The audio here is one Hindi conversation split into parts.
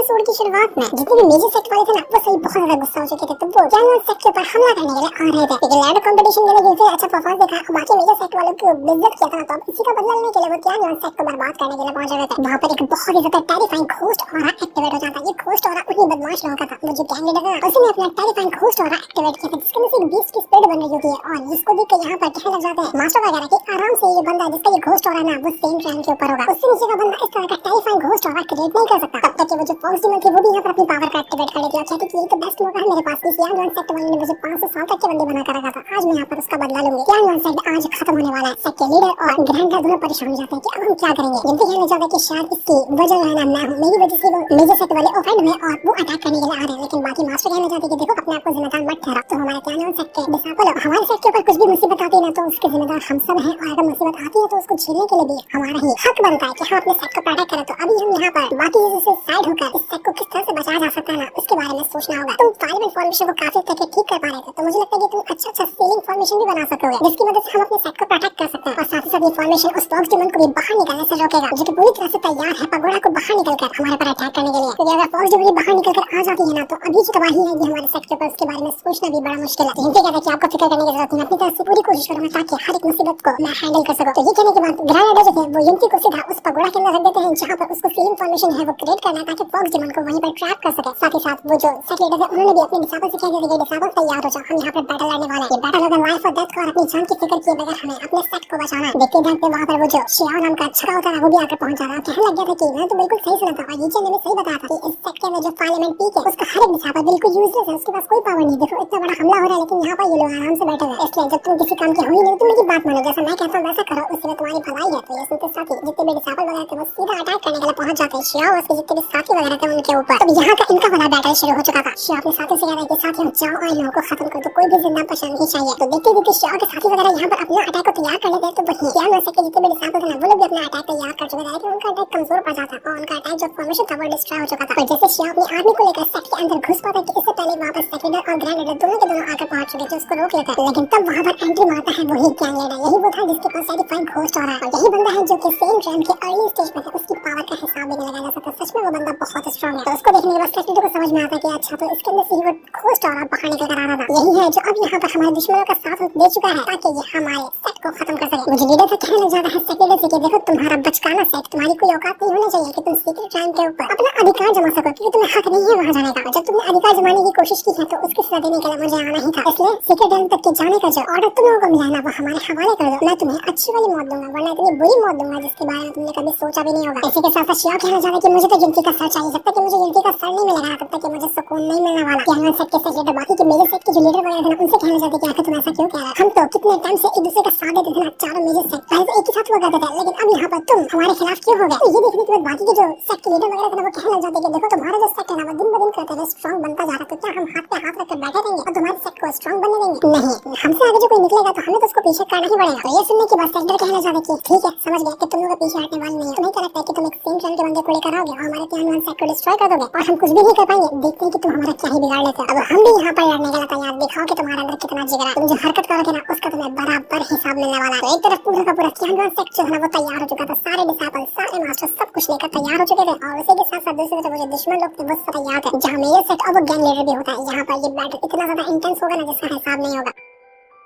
एपिसोड की शुरुआत में जितने भी मेजर सेक्ट वाले थे ना, वो सही बहुत ज्यादा गुस्सा हो चुके थे। तो वो कैनन सेक्ट के ऊपर हमला करने के लिए आ रहे थे, लेकिन लैडर कंपटीशन के लिए गिनती अच्छा परफॉर्मेंस देखा और बाकी मेजर सेक्ट वालों को बेइज्जत किया था। तो अब इसी का बदला लेने के लिए वो कैनन सेक्ट को बर्बाद करने के लिए पहुंच गए थे। वहां पर एक बहुत ही ज्यादा टेरिफाइंग घोस्ट ऑरा एक्टिवेट हो जाता है। ये घोस्ट ऑरा उन्हीं बदमाश लोगों का था। वो जो गैंग लीडर था उसने अपना टेरिफाइंग घोस्ट ऑरा एक्टिवेट किया था, जिसके अंदर से एक बीस्ट की स्पिरिट बन रही होती है और जिसको देख के यहाँ पर कहने लग जाते हैं मास्टर वगैरह कि आराम से ये बंदा जिसका ये घोस्ट ऑरा ना वो सेम रैंक के ऊपर होगा, उससे नीचे का बंदा इस तरह का टेरिफाइंग घोस्ट ऑरा क्रिएट नहीं कर सकता। तब तक कि वो जो फॉक्स डीमन थी वो भी यहाँ पर अपनी पावर का एक्टिवेट कर लेती है और कहती कि ये तो बेस्ट मौका है मेरे पास। इस यान सेक्ट वाले ने मुझे 500 साल तक के बंदी बना कर रखा था, आज मैं यहाँ पर उसका बदला लूंगी। यान सेक्ट आज खत्म होने वाला है। सेक्ट के लीडर और ग्रैंड दोनों परेशान हो जाते हैं कि अब हम क्या करेंगे। जिनसे कहना चाहता है कि शायद इसकी वजह जो है ना मैं हूँ, मेरी वजह से वो मेजर सेक्ट वाले ऑफेंड हुए और वो अटैक करने के लिए आ रहे हैं। लेकिन बाकी मास्टर कहना चाहते हैं कि देखो अपने आप को जिम्मेदार मत ठहराओ। तो हमारे कैनन सेक्ट के डिसाइपल हमारे सेक्ट के ऊपर कुछ भी मुसीबत आती है ना तो उसके जिम्मेदार हम सब हैं और अगर मुसीबत आती है तो उसको झेलने के लिए भी हमारा ही हक बनता है कि हम अपने सेक्ट को प्रोटेक्ट करें। तो अभी हम यहाँ पर बाकी चीजों से साइड होकर इस सेक्ट को किस तरह से बचाया जा सकता है ना उसके बारे में सोचना होगा। तुम फाइल इन्फॉर्मेशन को काफी तक ठीक कर पा रहे थे, तो मुझे लगता है कि तुम अच्छा सीलिंग फॉर्मेशन भी बना सकोगे जिसकी मदद से हम अपने सेक्ट को प्रोटेक्ट कर सकते हैं और साथ ही साथ ये फॉर्मेशन उस फॉक्स डीमन को भी बाहर निकलने से रोकेगा जो कि पूरी तरह से तैयार है पगोड़ा को बाहर निकलकर हमारे पर अटैक करने के लिए। क्योंकि अगर फॉक्स डीमन बाहर निकलकर आ जाती है ना तो अभी जो तबाही है ये हमारे सेक्ट के ऊपर उसके बारे में सोचना भी बड़ा मुश्किल है। जिनसे कहता है कि आपको फिक्र करने की जरूरत नहीं, अपनी तरफ से पूरी कोशिश करूंगा ताकि हर एक मुसीबत को मैं हैंडल कर सकूं। तो ये कहने के बाद ग्रैंड जो थे वो युक्ति को सीधा उस पगोड़ा के अंदर रख देते हैं जहां पर उसको सीलिंग फॉर्मेशन है वो क्रिएट करना है ताकि फॉक्स डीमन को वहीं पर ट्रैप कर सके। साथ ही साथ वो जो सेक्ट लीडर है उन्होंने भी अपने डिसाइपल से कह दिया कि डिसाइपल तैयार हो जाओ, हम यहाँ पर बैटल लड़ने वाले हैं। ये बैटल अगर लाइफ और डेथ को और अपनी जान की फिक्र किए बगैर हमें अपने सेक्ट को बचाना है। देखते देखते वहाँ पर वो जो शियाओ नाम का छका होता है वो भी आकर पहुंच जा रहा है। कहने लग गया था कि मैं तो बिल्कुल सही सुना था और ये ने सही बताया था कि इस सेक्ट के अंदर जो पार्लियामेंट पीक है उसका हर एक डिसाइपल बिल्कुल यूजलेस है, उसके पास कोई पावर नहीं। देखो इतना बड़ा हमला हो रहा है लेकिन यहाँ पर ये लोग आराम से बैठे हुए हैं। इसलिए जब तुम किसी काम के हो ही नहीं तुम मेरी बात मानो, जैसा मैं कहता हूँ वैसा करो, उससे तुम्हारी भलाई है। तो ये सुनते साथ ही जितने भी डिसाइपल वगैरह थे वो सीधा अटैक करने के लिए पहुंच जाते हैं शियाओ उसके जितने भी साथी वगैरह थे उनके ऊपर। तो यहाँ का इनका बड़ा बैटल शुरू हो चुका था। शियाओ अपने साथी से कह रहा है कि साथियों जाओ और इन लोगों को खत्म करो, तो कोई भी जिंदा बचना नहीं चाहिए। तो देखते देखते शियाओ के साथी वगैरह यहाँ पर अपना अटैक को तैयार कर लेते हैं। तो वही क्या न सके जितने भी डिसाइपल थे ना वो लोग भी अपना अटैक तैयार कर चुके थे लेकिन उनका अटैक कमजोर पड़ जाता और उनका अटैक जो फॉर्मेशन था वो डिस्ट्रॉय हो चुका था। और जैसे शियाओ अपनी आर्मी को लेकर सेक्ट के अंदर घुस पाता है कि इससे पहले वापस सेक्ट लीडर और ग्रैंड लीडर दोनों के दोनों आकर पहुंच चुके थे उसको रोक लेता है। लेकिन तब वहां पर एंट्री मारता है वही गैंग लीडर। यही वो था जिसके पास टेरिफाइंग घोस्ट हो रहा है और यही बंदा है जो कि सेम रैंक के अर्ली स्टेज पे था। उसकी पावर का हिसाब भी नहीं लगाया जा सकता। सच में वो बंदा बहुत स्ट्रांग है। तो उसको देखने के बाद सेक्ट लीडर को समझ में आता है कि अच्छा तो इसके अंदर से ही वो घोस्ट हो रहा बाहर निकल कर आ रहा था। यही है जो अब यहाँ पर हमारे दुश्मनों का साथ दे चुका है ताकि ये हमारे सेक्ट को खत्म कर सके। मुझे लीडर से कहने लग जाता है सेक्ट लीडर से कि देखो तुम्हारा बचकाना सेक्ट, तुम्हारी कोई औकात नहीं होनी चाहिए कि तुम सीक्रेट रैंक के ऊपर अपना अधिकार जमा सको क्योंकि तुम्हें हक नहीं है वहाँ जाने का। जब तुमने अधिकार जमाने की कोशिश की है तो उसकी सजा देने के लिए मुझे आना ही था। इसलिए सीक्रेट रैंक तक के जाने का जो ऑर्डर तुम लोगों को मिला है ना वो हमारे हवाले कर दो। मैं तुम्हें अच्छी वाली मौत दूंगा वरना इतनी बुरी मौत दूंगा जिसके बारे में तुमने कभी सोचा भी नहीं होगा। इसी के साथ साथ शियाओ कहना चाहता है कि मुझे तो गिनती का सर चाहिए, जब तक कि मुझे गिनती का सर नहीं मिलेगा तब तक कि मुझे सुकून नहीं मिलने वाला। कैनन सेक्ट के सेक्ट लीडर बाकी के मेजर सेक्ट के जो लीडर वगैरह थे ना उनसे कहना चाहते कि आखिर तुम ऐसा क्यों कह रहे हो, हम तो कितने टाइम से एक दूसरे का साथ देते थे ना चारों मेजर सेक्ट पहले तो एक ही साथ हुआ करते थे लेकिन अब यहाँ पर तुम हमारे खिलाफ क्यों हो गए। तो ये देखने के बाद बाकी के जो सेक्ट लीडर वगैरह थे ना वो कहने लग जाते कि देखो तुम्हारा जो सेक्ट है ना वो दिन ब दिन करते हुए स्ट्रांग बनता जा रहा है, तो क्या हम हाथ पे हाथ रखकर बैठे रहेंगे और तुम्हारे सेक्ट को स्ट्रांग बनने देंगे? नहीं, हमसे आगे जो कोई निकलेगा तो हमें तो उसको पीछे करना ही पड़ेगा। तो ये सुनने के बाद सेक्टर कहना चाहते कि ठीक है समझ गया कि तुम लोग पीछे हटने वाले नहीं है। तुम्हें क्या लगता है कि तुम एक सेम रैंक के बंदे को लेकर आओगे और हमारे कैनन सेक्ट को डिस्ट्रॉय कर दोगे और हम कुछ भी नहीं कर पाएंगे? देखते हैं कि तुम हमारा क्या ही बिगाड़ लेते हो। अब हम भी यहाँ पर लड़ने के लिए तैयार, दिखाओ कि तुम्हारे अंदर कितना जिगर है। तुम जो हरकत करोगे ना उसका तुम्हें बराबर हिसाब मिलने वाला है। तो एक तरफ पूरा का पूरा कैनन सेक्ट जो है वो तैयार हो चुका था, सारे डिसाइपल सारे मास्टर सब कुछ लेकर तैयार हो चुके थे और उसी के साथ साथ दूसरी तरफ जो दुश्मन लोग थे वो सब तैयार थे जहाँ मेजर सेक्ट और वो गैंग लीडर भी होता है। यहाँ पर ये बैटल इतना ज्यादा इंटेंस होगा ना जिसका हिसाब नहीं होगा।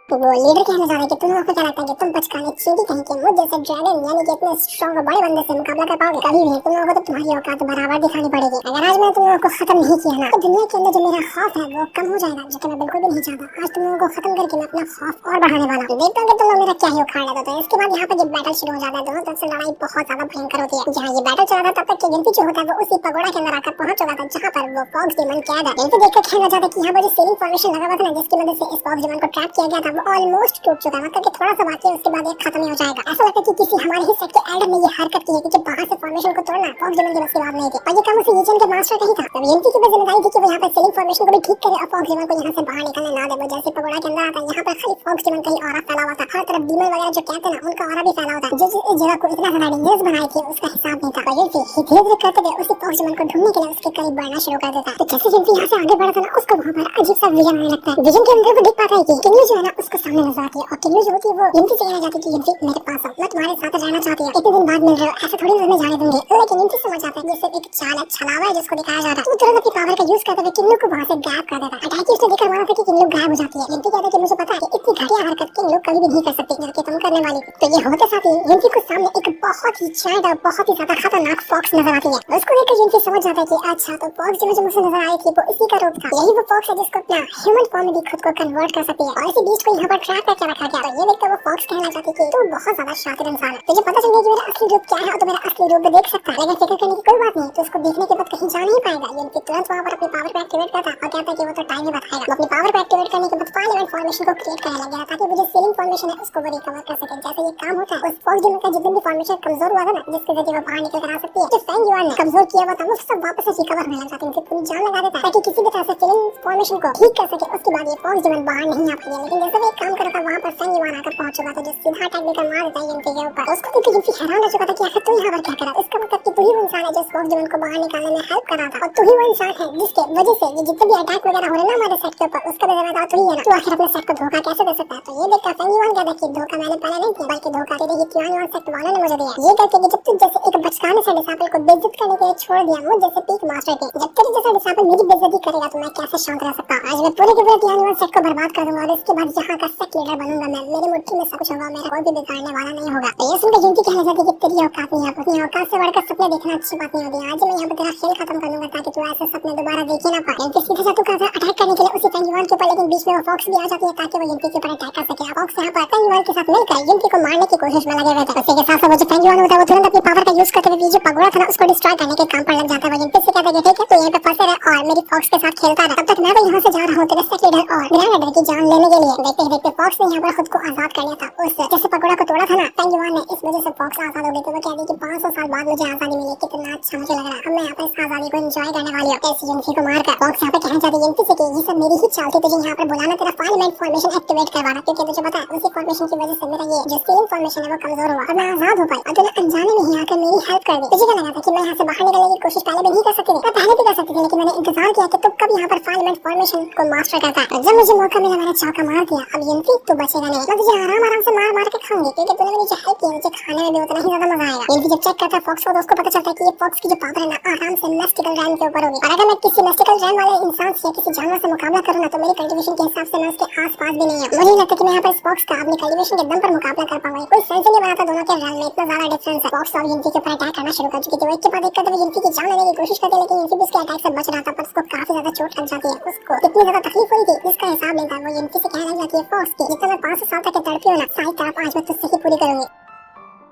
तो वो लीडर कहना चाह रहे कि तुम लोगों को क्या लगता है कि तुम बचकाने चींटी कहीं के मुझ जैसे ड्रैगन यानी कि इतने स्ट्रॉन्ग और बड़े बंदे से मुकाबला कर पाओगे? कभी नहीं। तुम लोगों को तो तुम्हारी औकात बराबर दिखानी पड़ेगी। अगर आज मैं तुम लोगों को खत्म नहीं किया ना तो दुनिया के अंदर जो मेरा खौफ है वो कम हो जाएगा, जो कि मैं बिल्कुल भी नहीं चाहता। आज तुम लोगों को खत्म करके मैं अपना खौफ और बढ़ाने वाला हूँ। देखता हूँ कि तुम लोग मेरा क्या ही उखाड़ लेते हो। इसके बाद यहाँ पर ये बैटल शुरू हो जाता है। दोनों तरफ से लड़ाई बहुत ज्यादा भयंकर होती है। जहाँ ये बैटल चल रहा था तब तक की गिनती जो होता है वो उसी पगोड़ा के अंदर आकर पहुंच चुका था जहाँ पर वो फॉक्स डीमन कैद है। इनसे देखकर कहना चाहता कि यहाँ पर जो सीलिंग फॉर्मेशन लगा हुआ था ना जिसकी मदद से इस फॉक्स डीमन को ट्रैप किया गया था वो ऑलमोस्ट टूट चुका है। मतलब कि थोड़ा सा बाकी है उसके बाद ये खत्म ही हो जाएगा। ऐसा लगता है कि किसी हमारे ही सेक्ट के एल्डर ने ये हरकत की है कि जब बाहर से फॉर्मेशन को तोड़ना फॉक्स डीमन की बस की बात नहीं थी और ये काम उसी रीजन के मास्टर का ही था। तब एमटी की जिम्मेदारी थी कि वो यहाँ पर सीलिंग फॉर्मेशन को भी ठीक करे और फॉक्स डीमन को यहाँ से बाहर निकलने ना दे। वो जैसे पगोड़ा के अंदर आता है यहाँ पर खाली फॉक्स डीमन का ही ऑरा फैला हुआ था, हर तरफ डीमन वगैरह जो कहते हैं ना उनका ऑरा भी फैला हुआ था जो इस जगह को इतना ज्यादा डेंजरस बनाई थी उसका हिसाब नहीं था। और ये धीरे धीरे करते हुए उसी फॉक्स डीमन को ढूंढने के लिए उसके करीब बढ़ना शुरू कर देता है। तो जैसे जिम्पी यहाँ से आगे बढ़ा था ना उसको वहाँ पर अजीब सा विजन आने लगता है। विजन के अंदर वो देख पाता है कि किन्यू जो है ना उसको उसको सामने नजर आती है और किन्नू जो होती है वो युनती से कहना चाहती है कि युनती मेरे पास आओ, मैं तुम्हारे साथ रहना चाहती हूँ, इतने दिन बाद मिल रहे हो, ऐसा थोड़ी मैं जाने दूंगी। लेकिन युनती समझ जाता है ये सिर्फ एक चाल है, छलावा है जिसको दिखाया जा रहा है। तो तुरंत अपनी पावर का यूज करते हुए किन्नू को वहाँ से गायब कर देता है। अटैकी उसने देखकर मारा था कि किन्नू गायब हो जाती है। युनती कहता है कि मुझे पता है कि इतनी घटिया हरकत किन्नू कभी भी नहीं कर सकती जबकि तुम करने वाली। तो ये होते साथ ही युनती को सामने एक बहुत ही जायंट और बहुत ही ज्यादा खतरनाक फॉक्स नजर आती है। उसको देखकर युनती समझ जाता है कि अच्छा तो फॉक्स जो मुझे नजर आई थी वो इसी का रूप था, यही वो फॉक्स है जिसको अपना ह्यूमन फॉर्म में भी खुद को कन्वर्ट कर सकती है और इसी बीच को यहाँ पर ट्रैप करके रखा गया। तो ये देखकर वो फॉक्स कहना चाहती है कि तू बहुत ज्यादा शातिर इंसान है, तुझे पता चल गया कि मेरा असली रूप क्या है और तो मेरा असली रूप भी देख सकता है, लेकिन फिक्र करने की कोई बात नहीं, तो उसको देखने के बाद कहीं जा नहीं पाएगा। युनती तुरंत वहाँ पर अपनी पावर को एक्टिवेट करता है और कहता है कि वो तो टाइम ही बताएगा। वो अपनी पावर को एक्टिवेट करने के बाद पार्लियामेंट फॉर्मेशन को क्रिएट करने लग गया ताकि वो जो सीलिंग फॉर्मेशन है उसको वो रिकवर कर सके। जैसे ये काम होता है उस फॉक्स जिम का जितने भी फॉर्मेशन कमजोर हुआ था ना, जिसके जरिए वो बाहर निकल कर आ सकती है, जो फैंग युआन ने कमजोर किया हुआ था वो सब वापस से रिकवर होने लग जाता है। उनकी पूरी जान लगा देता है ताकि किसी भी तरह से सीलिंग फॉर्मेशन को ठीक कर सके। उसके बाद ये फॉक्स जिम बाहर नहीं आ पाएगा, लेकिन जैसे वो एक काम कर रहा था वहाँ पर फैंग युआन आकर पहुंच चुका था जो सीधा अटैक देकर मार देता है युनती के ऊपर। उसको देखकर युनती हैरान हो चुका था कि आखिर तू यहाँ पर क्या कर रहा है। इसका मतलब कि तू ही वो इंसान है जो फॉक्स जिम को बाहर निकालने में हेल्प कर रहा था और तू ही वो इंसान है जिसके वजह से ये जितने भी अटैक वगैरह हो रहे हैं हमारे सेट के ऊपर उसका भी जिम्मेदार तू ही है ना। तू आखिर अपने सेट को धोखा कैसे दे सकता है। तो ये देखकर फैंग युआन कहता है कि धोखा मैंने पहले नहीं दिया बल्कि धोखा तेरे ये युआन सेट वालों ने मुझे दिया। ये कहते कि जब तू जैसे एक बचकाने से डिसाइपल को बेइज्जत करने के लिए छोड़ दिया मुझ जैसे पीक मास्टर के, जब तेरे जैसा डिसाइपल मेरी बेइज्जती करेगा तो मैं कैसे शांत रह सकता हूँ। आज मैं पूरे के पूरे युआन सेट को बर्बाद कर दूंगा और इसके बाद यहाँ का सेट लीडर बनूंगा मैं, मेरी मुट्ठी में सब कुछ होगा, मेरा कोई भी बिगाड़ने वाला नहीं होगा। तो ये सुनकर युनती कहने लगी कि तेरी औकात नहीं है, अपनी औकात से बढ़कर सपने देखना अच्छी बात नहीं होती। आज मैं यहाँ पे तेरा खेल खत्म कर दूंगा ताकि तू ऐसे सपने दोबारा देख ही ना पाए। युनती सीधे जादू करता है अटैक करने के लिए उसी फैंग युआन के ऊपर, लेकिन बीच में वो फॉक्स भी आ जाती है ताकि वो युनती के ऊपर अटैक कर सके। फॉक्स यहाँ पर फैंग युआन के साथ मिलकर युनती को मारने की कोशिश में लगे हुए थे। उसी के साथ वो जो फैंग युआन होता है वो तुरंत अपनी पावर का यूज करते हुए जो पगोड़ा था ना उसको डिस्ट्रॉय करने के काम पर लग जाता है। वो युनती से कहता है ठीक है तो यहीं पे फंसे रह और मेरी फॉक्स के साथ खेलता रह, तब तक मैं तो यहाँ से जा रहा हूँ तेरे सेट लीडर और ग्रैंड लीडर की जान लेने के लिए। देखते ही देखते फॉक्स ने यहाँ पर खुद को आजाद कर लिया था उस जैसे पगोड़ा को तोड़ा था ना फैंग युआन ने, इस वजह से फॉक्स आजाद हो गई। तो वो कहती है कि 500 साल बाद मुझे आजादी मिली, कितना अच्छा मुझे लग रहा है, अब मैं यहाँ पर इस आजादी को एंजॉय करने वाली हूँ। ऐसी युनती को मारकर फॉक्स यहाँ पे कहना चाहती है युनती से कि ये सब मेरी ही चाल थी, तुझे यहाँ पर बुलाना तेरा पार्लियामेंट फॉर्मेशन एक्टिवेट करवाना, क्योंकि तुझे पता है उसी फॉर्मेशन की वजह से मेरा ये जो सीलिंग फॉर्मेशन है वो कमजोर हुआ और मैं आजाद हो पाई और तूने अनजाने में ही आकर मेरी हेल्प कर दी। तुझे क्या लगा था कि मैं यहाँ से बाहर निकलने की कोशिश पहले भी नहीं कर सकती थी? मैं पहले भी कर सकती थी लेकिन मैंने इंतजार किया कि तू कब यहाँ पर पार्लियामेंट फॉर्मेशन को मास्टर करता है। जब मुझे मौका मिला मैंने चौका मार दिया। अब युनती तू बचेगा नहीं, मैं तुझे आराम से मार मार के खाऊंगी क्योंकि तूने मुझे हेल्प की, मुझे खाने में भी उतना ही ज्यादा मजा आएगा। युनती जब चेक करता है फॉक्स को तो उसको पता चलता है कि ये फॉक्स की जो पावर है ना आराम से मैस्टिकल रैम के ऊपर होगी और अगर मैं किसी मैस्टिकल रैम वाले इंसान से किसी जानवर से मुकाबला करूँ ना तो मेरी कल्टीवेशन के हिसाब से मैं उसके आसपास भी नहीं है। मुझे नहीं लगता कि मैं यहाँ पर इस फॉक्स का अपनी कल्टीवेशन के दम पर मुकाबला कर पाऊंगा, कोई सेंस नहीं बनाता दोनों के रैम में, इतना ज्यादा डिफरेंस है। फॉक्स और युनती के ऊपर अटैक करना शुरू कर चुकी थी। वो एक के बाद एक करते हुए युनती की जान लेने की कोशिश करती है लेकिन युनती भी उसके अटैक से बच रहा था पर उसको काफी ज्यादा चोट लग जाती है। उसको इतनी ज्यादा तकलीफ हुई थी जिसका हिसाब नहीं था। वो युनती से कहने लग जाती है फॉक्स की जितना मैं 500 साल तक तड़पी हूँ ना सारी तरफ आज मैं तुझसे ही पूरी करूंगी।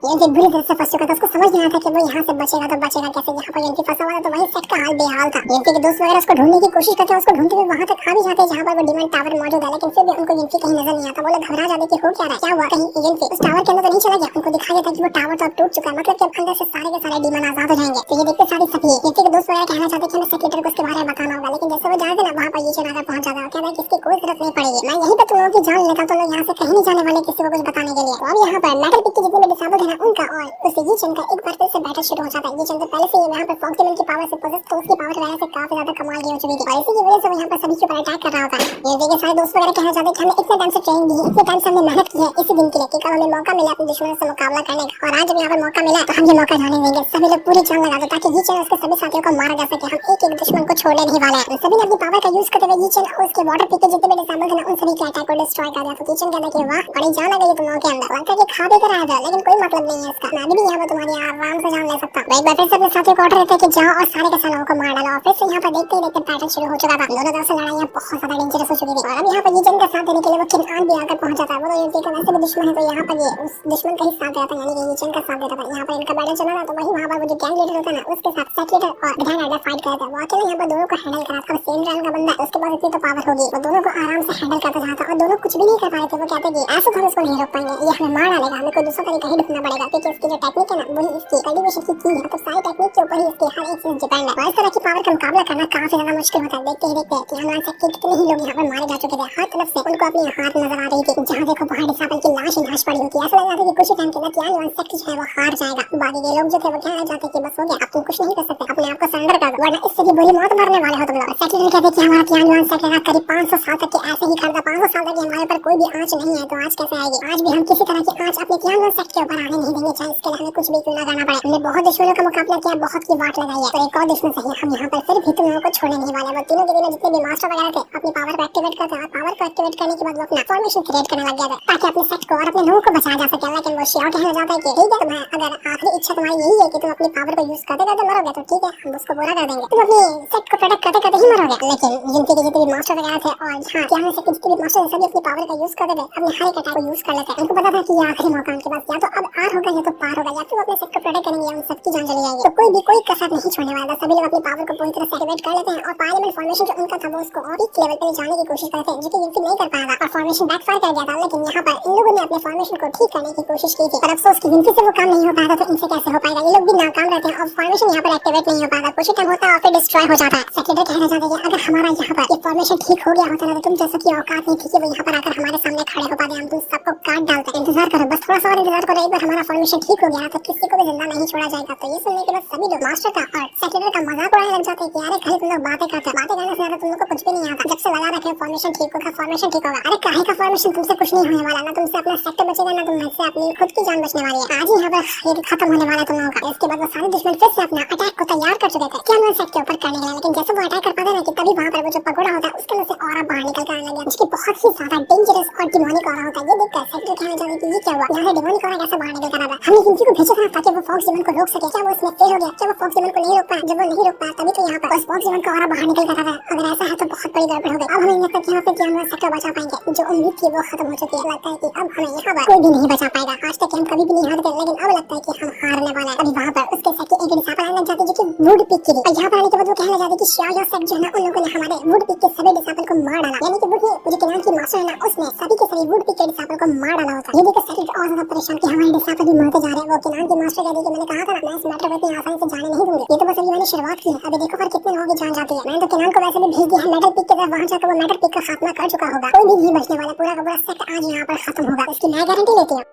युनती बुरी तरह से फंस चुका था, उसको समझ नहीं आता कि वो यहाँ से बचेगा तो बचेगा कैसे। यहाँ पर युनती फंसा हुआ था तो वही सेट का हाल बेहाल था। युनती के दोस्त वगैरह उसको ढूंढने की कोशिश करते हैं, उसको ढूंढते हुए वहाँ तक आ भी जाते हैं जहाँ पर वो डिमांड टावर मौजूद है, लेकिन फिर भी उनको युनती कहीं नजर नहीं आता। वो लोग घबरा जाते कि हो क्या रहा है, क्या हुआ, कहीं युनती उस टावर के अंदर तो नहीं चला गया। उनको दिखाई देता कि वो टावर तो अब टूट चुका है, मतलब कि अंदर से सारे के सारे डिमन आजाद हो जाएंगे। तो ये देखते सारी सभी युनती के दोस्त वगैरह कहना चाहते कि हमें सेक्रेटरी को इसके बारे में बताना होगा, लेकिन जैसे वो जाते ना वहाँ पर ये चुनाव पहुंच जाता है, कहता है कि इसकी कोई जरूरत नहीं पड़ेगी, मैं यहीं पर तुम लोगों की जान लेता तो लोग यहाँ से कहीं नहीं जाने वाले किसी को कुछ बताने के लिए। तो अब यहाँ पर मेटल पिक के जितने भी डिसेबल्ड है ना उनका और उससे ये चन का एक बार फिर से बैटल शुरू हो जाता है। ये चन तो पहले से यहाँ पर फॉक्स की पावर से पोजेस तो उसकी पावर वगैरह से काफी ज्यादा कमाल की हो चुकी थी और इसी की वजह से वो यहाँ पर सभी के ऊपर अटैक कर रहा होता है। ये देखिए सारे दोस्त वगैरह कहना चाहते हैं कि हमने इतने टाइम से ट्रेनिंग दी है, इतने टाइम से हमने मेहनत की है इसी दिन के लिए कि कल हमें मौका मिला अपने दुश्मनों से मुकाबला करने का और आज जब यहाँ पर मौका मिला तो हम ये मौका जाने देंगे। सभी लोग पूरी जान लगा दो ताकि ये चन उसके सभी साथियों को मारा जा सके। हम एक एक दुश्मन को छोड़ने नहीं वाले हैं। सभी ने अपनी पावर का यूज करते हुए ये चन और उसके वाटर पिक के जितने भी डिसेबल्ड है ना उन सभी के अटैक को डिस्ट्रॉय कर दिया। तो किचन कहता है कि वाह बड़ी जान आ गई तुम लोगों के अंदर, लगता है कि खा भी कर आया था लेकिन कोई मतलब नहीं है इसका, मैं भी यहाँ पर तुम्हारी आराम से जान ले सकता हूँ। एक बार फिर से अपने साथियों को ऑर्डर देते कि जाओ और सारे के सारे लोगों को मार डालो। और फिर से यहाँ पर देखते ही देखते बैटल शुरू हो चुका था। दोनों तरफ से लड़ाइयाँ बहुत ज्यादा डेंजरस हो चुकी थी और अब यहाँ पर ये जन का साथ देने के लिए वो किनान भी आकर पहुंच जाता है। वो तो युनती का वैसे भी दुश्मन है तो यहाँ पर ये उस दुश्मन का ही साथ देता है, यानी कि ये जन का साथ देता था। यहाँ पर इनका बैटल चला था तो वही वहाँ पर वो जो गैंग लीडर होता है ना उसके साथ सेट लीडर और ग्रैंड लीडर फाइट करता है। वो अकेले यहाँ पर दोनों को हैंडल करा था। सेम रैंक का बंदा उसके पास इतनी तो पावर होगी, वो दोनों को आराम से हैंडल करता था और दोनों कुछ भी नहीं कर पाए थे। वो कहते कि ऐसे तो हम इसको नहीं रोक पाएंगे, ये हमें मार डालेगा, हमें कोई दूसरा तरीका ही ढूंढना पड़ेगा क्योंकि इसकी जो टेक्निक है ना वही इसकी कल्टीवेशन की की है। तो सारी टेक्निक के ऊपर ही इसकी हर एक चीज डिपेंड है और इस तरह की पावर का मुकाबला करना काफी ज्यादा मुश्किल होता है। देखते ही देखते कि हमारे सेक्टर कितने ही लोग यहाँ पर मारे जा चुके थे, हर तरफ से उनको अपनी हाथ नजर आ रही थी। जहाँ देखो बाहर डिसेबल की लाश ही लाश पड़ी होती है, ऐसा लग रहा था कि कुछ ही टाइम के बाद यहाँ सेक्टर जो है वो हार जाएगा। बाकी के लोग जो थे वो कहना चाहते कि बस हो गया, अब तुम कुछ नहीं कर सकते, अपने आप को सरेंडर कर दो वरना इससे भी बुरी मौत मरने वाले हो तुम लोग। सेक्टर कहते कि हमारा यहाँ सेक्टर करीब 500 साल तक के ऐसे ही करता, 500 साल तक हमारे ऊपर कोई कोई भी आँच नहीं है तो आँच कैसे आएगी। आज भी हम किसी तरह की आँच अपने तियानवे सेक्ट के ऊपर आने नहीं देंगे, चाहे इसके लिए हमें कुछ भी क्यों ना करना पड़े। हमने बहुत दुश्मनों का मुकाबला किया, बहुत की वाट लगाई है, तो एक और दुश्मन सही हम यहाँ पर फिर भी तुम लोगों को छोड़ने नहीं वाले। वो तीनों के दिनों जितने भी मास्टर वगैरह थे अपनी पावर को एक्टिवेट करते और पावर को एक्टिवेट करने के बाद वो अपना फॉर्मेशन क्रिएट करने लग गया था ताकि अपने सेक्ट को और अपने लोगों को बचाया जा सके। लेकिन वो श्योर कहना चाहता है कि ठीक है, तुम्हें अगर आखिरी इच्छा तुम्हारी यही है कि तुम अपनी पावर को यूज करते करते मरोगे तो ठीक है, हम उसको पूरा कर देंगे। तुम अपनी सेक्ट को प्रोटेक्ट करते करते ही मरोगे। लेकिन गिनती के जितने भी मास्टर वगैरह थे और हाँ क्या से जितने भी मास्टर सभी अपनी पावर का यूज करते थे, अपने हर एक अटैक को यूज कर लेते। उनको पता था कि ये आखिरी मौका उनके पास, या तो अब आर होगा या तो पार होगा, या तो अपने सेक्ट को प्रोटेक्ट करेंगे या उन सबकी जान चली जाएगी। तो कोई भी कोई कसर नहीं छोड़ने वाला। सभी लोग अपनी पावर को पूरी तरह से एक्टिवेट कर लेते हैं और पार्लियामेंट फॉर्मेशन जो उनका था वो उसको और पीक लेवल पे जाने की कोशिश करते हैं, जो कि गिनती नहीं कर पाया और फॉर्मेशन बैकफायर कर गया था। लेकिन यहाँ पर इन लोगों ने अपने फॉर्मेशन को ठीक करने की कोशिश की थी, पर अफसोस की गिनती से वो काम नहीं हो पाया था, तो इनसे कैसे हो पाएगा। ये लोग भी नाकाम रहते हैं और फॉर्मेशन यहाँ पर एक्टिवेट नहीं हो पाता, कुछ टाइम होता है और फिर डिस्ट्रॉय हो जाता है। सेक्रेटरी कहना चाहते हैं अगर हमारा यहाँ पर ये फॉर्मेशन ठीक हो गया होता ना तो तुम जैसा की औकात नहीं थी कि वो यहाँ पर आकर हमारे सामने खड़े हो पाते, हम तुम सबको काट डालते। इंतजार करो, बस थोड़ा सा और इंतजार करो, एक बार हमारा फॉर्मेशन ठीक हो गया तो किसी को भी जिंदा नहीं छोड़ा जाएगा। तो ये सुनने के बाद सभी लोग मास्टर का और सेक्रेटरी का मजाक उड़ाने लग जाते हैं कि अरे खाली तुम लोग बातें करते हो, बातें करने से ज्यादा तुम लोग को कुछ भी नहीं आता। जब से लगा रखे फॉर्मेशन ठीक होगा, फॉर्मेशन ठीक होगा। अरे काहे का फॉर्मेशन, तुमसे कुछ नहीं होने वाला, ना तुमसे अपना सेक्टर बचेगा ना तुमसे अपनी खुद की जान बचने वाली है। आज ही यहाँ पर खत्म होने वाला है तुम लोगों का। इसके बाद वो सारे दुश्मन फिर से अपना अटैक को तैयार कर चुके थे क्या सेक्टर के ऊपर करने के लिए। लेकिन जैसे वो अटैक कर पाते ना कि तभी वहाँ पर वो जो पगोड़ा होता है उसके अंदर से ऑरा बाहर निकल कर आने लग गया, जिसकी बहुत ही ज्यादा डेंजरस और डिमोनिक ऑरा होता है। ये देखकर सेक्रेटरी कहना चाहते कि ये क्या हुआ, यहाँ से डिमोनिक ऑरा कैसे बाहर निकल कर आता है। हमने गिनती को भेजा था ताकि वो फॉक्स डिमन को रोक सके, क्या वो इसमें फेल हो गया, क्या वो फॉक्स डिमन को नहीं रोक पाया। जब वो नहीं रोक पाया तभी तो यहाँ पर उस फॉक्स डिमन का ऑरा बाहर निकल कर आता है। अगर ऐसा है तो बहुत बड़ी गड़बड़ हो गई। अब हमें लगता है कि यहाँ पे क्या सेक्टर बचा पाएंगे, जो उम्मीद थी वो खत्म हो चुकी है। लगता है कि अब हमें यहाँ पर कोई भी नहीं बचा पाएगा। आज तक हम कभी भी नहीं हारते, लेकिन अब लगता है कि हम हारने वाले हैं। अभी वहाँ पर उसके साथ एक डिसाइपल आने लग जाती है जो कि वुड पिक की थी, और यहाँ पर आने के बाद वो कहने लग जाती है कि श्योर योर सेक्ट जो है ना उन लोगों ने हमारे वुड पिक के सभी डिसाइपल को मार डाला। यानी कि वुड जो किनान की मास्टर है ना उसने सभी के सभी वुड पिक के डिसाइपल को मार डाला होता है। ये देखकर सेक्रेटरी और ज्यादा परेशान कि हमारे डिसाइपल भी मरते जा रहे हैं। वो किनान की मास्टर कहती है कि मैंने कहा था ना मैं इस मैटर को इतनी आसानी से जाने नहीं दूंगी, ये तो बस अभी मैंने शुरुआत की है, अभी देखो फिर कितने लोगों की जान जाती है। मैंने तो किनान को वैसे भी भेज दिया है मेटल पिक के तरफ, वहाँ जाकर वो मेटल पिक का खात्मा कर चुका होगा, कोई भी नहीं बचने वाला, पूरा का पूरा सेक्ट आज यहाँ पर खत्म होगा, इसकी मैं गारंटी लेती हूँ।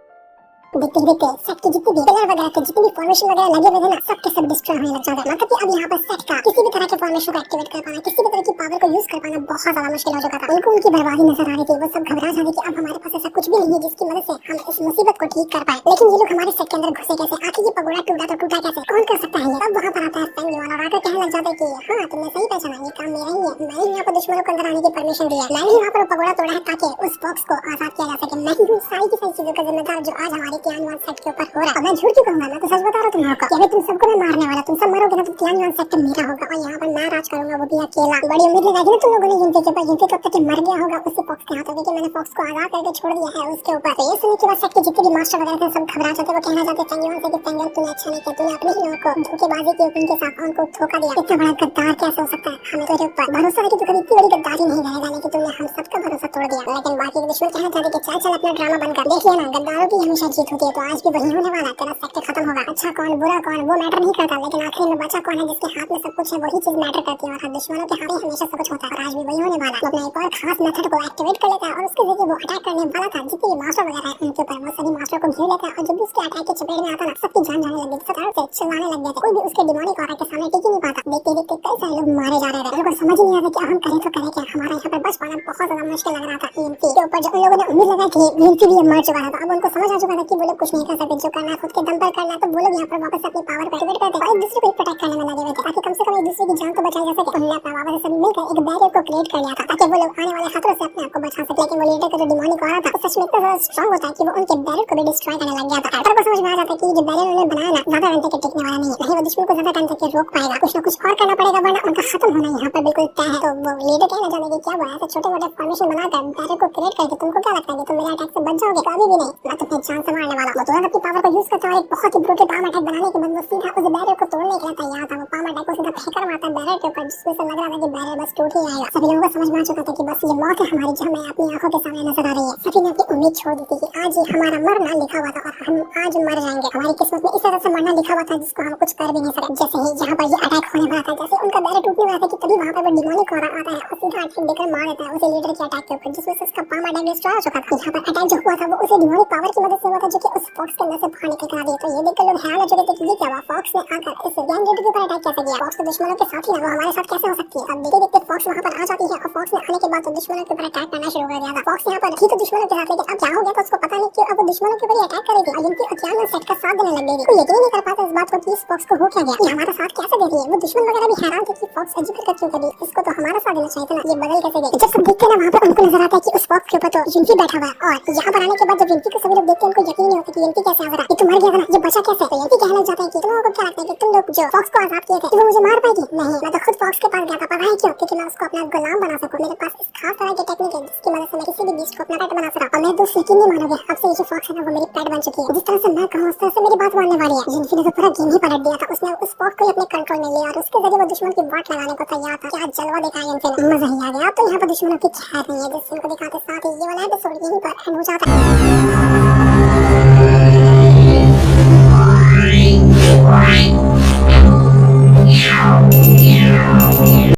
देखते देखते सेट की जितनी भी पिलर वगैरह थे, जितनी भी फॉर्मेशन वगैरह लगे हुए थे ना सबके सब डिस्ट्रॉय होने लग जाते हैं। मतलब कि अब यहाँ पर सेट का किसी भी तरह के फॉर्मेशन को एक्टिवेट कर पाना, किसी भी तरह की पावर को यूज कर पाना बहुत ज्यादा मुश्किल हो चुका था। उनको उनकी बर्बादी नजर आ रही थी, वो सब घबरा जाते कि अब हमारे पास ऐसा कुछ भी नहीं है जिसकी मदद से हम इस मुसीबत को ठीक कर पाए। लेकिन ये लोग हमारे सेट के अंदर घुसे कैसे, आखिर ये पगोड़ा टूटा तो टूटा कैसे, कौन कर सकता है। अब वहाँ पर आता है फैंग वाला और आकर कहने लग जाता है कि हाँ तुमने सही पहचाना, ये काम मेरा ही है, मैंने यहाँ पर दुश्मनों को अंदर आने की परमिशन दी है, मैंने यहाँ पर पगोड़ा तोड़ा है ताकि उस बॉक्स को आजाद किया जा सके। मैं ही हूँ सारी की सारी चीजों का जिम्मेदार जो आज हमारे क्लैन सेट के ऊपर हो रहा है। मैं झूठ क्यों कहूँगा, मैं तो सच बता रहा हूँ तुम लोगों को कि अभी तुम सबको मैं मारने वाला, तुम सब मरोगे ना तो क्लैन सेट मेरा होगा और यहाँ पर मैं राज करूंगा, वो भी अकेला। बड़ी उम्मीद लगाई ना तुम लोगों ने गिनती के ऊपर, गिनती कब तक मर गया होगा उसी फॉक्स के हाथों, क्योंकि मैंने फॉक्स को आजाद करके छोड़ दिया है उसके ऊपर। तो ये सुनने के बाद सेट के जितने भी मास्टर वगैरह थे सब घबरा जाते, वो कहना चाहते फैंगियन से कि फैंगियन तूने अच्छा नहीं किया, तूने अपने ही लोगों को धोखेबाजी की, उनके साथ उनको धोखा दिया, इतना बड़ा गद्दार कैसे हो सकता है। हमें तेरे ऊपर भरोसा है कि तू कभी इतनी बड़ी गद्दारी नहीं करेगा, लेकिन तूने हम सबका भरोसा तोड़ दिया। लेकिन बाकी दुश्मन कहना चाहते कि चल अपना ड्रामा बंद कर, देख लेना गद्दारों की हमेशा जीत होती है, तो आज भी वही होने वाला, तेरा सेक्टर खत्म होगा। अच्छा कौन बुरा कौन वो मैटर नहीं करता, लेकिन आखिर में बचा कौन है जिसके हाथ में सब कुछ है वही चीज मैटर करती है, और दुश्मनों के हाथ में हमेशा सब कुछ होता है। और आज भी वही होने वाला है। अपना एक और खास मेथड को एक्टिवेट कर लेता है और उसके जरिए वो अटैक करने वाला था जितने मास्टर वगैरह है उनके ऊपर, वो सभी मास्टर को घेर लेता है और जब भी उसके अटैक के चपेट में आता ना सबकी जान जाने लगी, फटाफट से चिल्लाने लग गए थे, कोई भी उसके डिमोनिक ऑरा के सामने टिक ही नहीं पाता। देखते देखते कई सारे लोग मारे जा रहे थे, लोगों को समझ ही नहीं आता कि हम करें तो करें क्या, हमारा यहाँ पर बच पाना बहुत ज्यादा मुश्किल लग रहा था। ईएमपी के ऊपर जो उन लोगों ने उम्मीद लगाई थी ईएमपी भी मर चुका था, अब उनको समझ आ चुका था कि वो लोग कुछ नहीं कर सकते, जो करना खुद के दम पर करना, तो वो लोग यहाँ पर वापस अपनी पावर को एक्टिवेट करते और एक दूसरे को प्रोटेक्ट करने में लगे हुए थे ताकि कम से कम एक दूसरे की जान तो बचाई जा सके। उन्होंने अपना वापस सभी मिलकर एक बैरियर को क्रिएट कर लिया था ताकि वो लोग आने वाले खतरों से अपने आप को बचा सके। लेकिन वो लीडर का जो डिमोनिक ऑरा था वो सच में इतना ज्यादा स्ट्रांग होता है कि वो उनके बैरियर को भी डिस्ट्रॉय करने लग गया था। एल्टर को समझ में आ जाता है कि जो बैरियर उन्होंने बनाया ना ज्यादा टाइम तक टिकने वाला नहीं है, नहीं वो दुश्मन को ज्यादा टाइम तक रोक पाएगा, कुछ ना कुछ और करना पड़ेगा वरना उनका खत्म होना यहाँ पर बिल्कुल तय है। तो वो लीडर कहना चाहते कि क्या हुआ, ऐसे छोटे मोटे फॉर्मेशन बनाकर बैरियर को क्रिएट करके तुमको क्या लगता है कि तुम मेरे अटैक से बच जाओगे? कभी भी नहीं, मैं तुम्हें जान से मारने वाला हूँ। तो अपनी पावर को यूज करता है, एक बहुत ही ब्रूटल पाम अटैक बनाने के बाद वो सीधा उस बैरियर को तोड़ने के लिए तैयार था। वो पाम अटैक को सीधा फेंकर मारता है बैरियर के ऊपर, जिसमें से लग रहा था कि बैरियर बस टूट ही आएगा। सभी लोगों को समझ में आ चुका था कि बस ये मौत है हमारी जो हमें अपनी आंखों के सामने नजर आ रही है। सभी ने अपनी उम्मीद छोड़ दी थी कि आज ही हमारा मरना लिखा हुआ था और हम आज मर जाएंगे। हमारी किस्मत में इस तरह से मरना लिखा हुआ था जिसको हम कुछ कर भी नहीं सके। जैसे ही यहाँ पर ये अटैक होने वाला था, जैसे उनका बैरियर टूटने वाला था कि तभी वहाँ पर वो डिमोनिक ऑरा आता है और सीधा अटैक देकर मार देता है उसे लीडर के अटैक के ऊपर, जिसमें से उसका पाम अटैक अटैक डिस्ट्रॉय हो चुका था। यहाँ पर अटैक जो हुआ था वो उसे डिमोनिक पावर की मदद से हुआ था, जो कि उस फॉक्स के अंदर से बाहर निकल कर आ गई। तो ये देखकर लोग हैरान हो चुके थे कि ये क्या हुआ, फॉक्स ने आकर इस गैंग लीडर के ऊपर अटैक कैसे किया, फॉक्स तो दुश्मनों के साथ ही ना, वो हमारे साथ कैसे हो सकती है। अब देखते देखते फॉक्स वहाँ पर आ जाती है और फॉक्स ने आने के बाद तो दुश्मनों के ऊपर अटैक करना शुरू कर दिया था। फॉक्स यहाँ पर थी तो दुश्मनों के साथ, लेकिन अब क्या हो गया था उसको पता नहीं क्यों अब वो दुश्मनों के ऊपर ही अटैक कर रही थी और जिनकी अचानक सेट का साथ देने लग गई थी। वो यकीन नहीं कर पाता इस बात को कि इस फॉक्स को हो क्या गया, ये हमारा साथ कैसे दे रही है। वो दुश्मन वगैरह भी हैरान थे कि फॉक्स अजीब हरकत क्यों करी, इसको तो हमारा साथ देना चाहिए था ना, ये बदल कैसे गई। जब सब देखते हैं ना वहाँ पर उनको नजर आता है कि उस फॉक्स के ऊपर तो जिंफी बैठा हुआ है और यहाँ पर आने के बाद जब जिंफी को सभी लोग देखते हैं उनको यकीन नहीं होता कि जिंफी कैसे आ रहा है, ये तो मर गया था ना, ये बचा कैसे। तो जिंफी कहने लग जाता है कि तुम लोगों को क्या लगता है कि तुम लोग जो फॉक्स को आजाद किए थे वो मुझे मार पाएगी? नहीं, मैं तो खुद फॉक्स के पास गया था, पता है क्यों? क्योंकि मैं उसको अपना गुलाम बना सकूं। मेरे पास इस खास तरह की टेक्निक है जिसकी मदद से मैं किसी भी बीस्ट को अपना पेट बना सकता हूं। और मैं दोस्त यकीन नहीं मानोगे, अब से ये जो फॉक्स है ना वो मेरी पेट बन चुकी है। जिस तरह से मैं कहूं उस तरह से मेरी बात मानने वाली है। जिंफी ने तो पूरा गेम ही पलट दिया था, उसने उस फॉक्स को अपने कंट्रोल में लिया और उसके जरिए वो दुश्मन की वाट लगाने को तैयार था। क्या जलवा दिखाया जिंफी ने, मजा ही आ गया। अब तो यहाँ पर दुश्मनों की खैर नहीं है, जिस को दिखाते साथ ही ये वाला एपिसोड यहीं पर एंड हो जाता है।